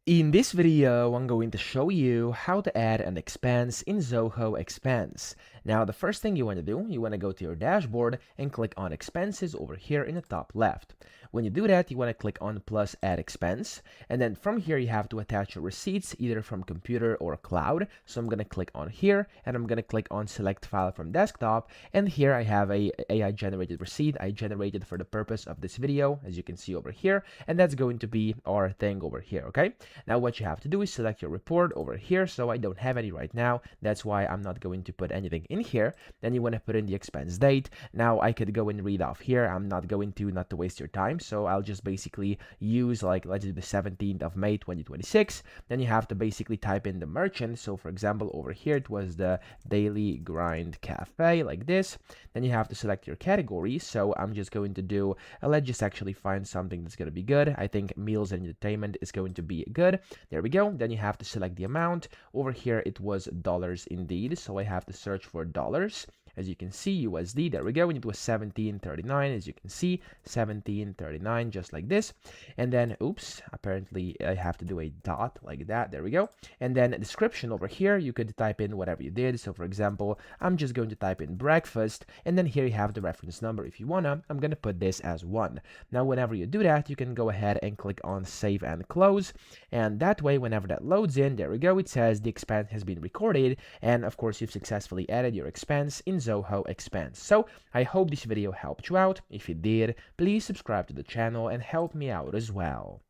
In this video, I'm going to show you how to add an expense in Zoho Expense. Now, the first thing you want to do, you want to go to your dashboard and click on Expenses over here in the top left. When you do that, you want to click on plus Add Expense, and then from here you have to attach your receipts either from computer or cloud. So I'm going to click on here, and I'm going to click on Select File from Desktop, and here I have a AI generated receipt I generated for the purpose of this video, as you can see over here, and that's going to be our thing over here, okay? Now what you have to do is select your report over here. So I don't have any right now. That's why I'm not going to put anything in here. Then you want to put in the expense date. Now I could go and read off here. I'm not going to, not to waste your time. So I'll just basically use, like, let's do the 17th of May 2026. Then you have to basically type in the merchant. So for example, over here it was the Daily Grind Cafe, like this. Then you have to select your category. So I'm just going to do, let's just actually find something that's going to be good. I think meals and entertainment is going to be good. There we go. Then you have to select the amount. Over here it was dollars indeed, so I have to search for dollars. As you can see, USD, there we go, and it was 1739, as you can see, 1739, just like this. And then, oops, apparently I have to do a dot like that, there we go. And then description over here, you could type in whatever you did. So for example, I'm just going to type in breakfast, and then here you have the reference number. If you wanna, I'm gonna put this as 1. Now, whenever you do that, you can go ahead and click on save and close, and that way, whenever that loads in, there we go, it says the expense has been recorded, and of course, you've successfully added your expense in Zoho Expense. So I hope this video helped you out. If it did, please subscribe to the channel and help me out as well.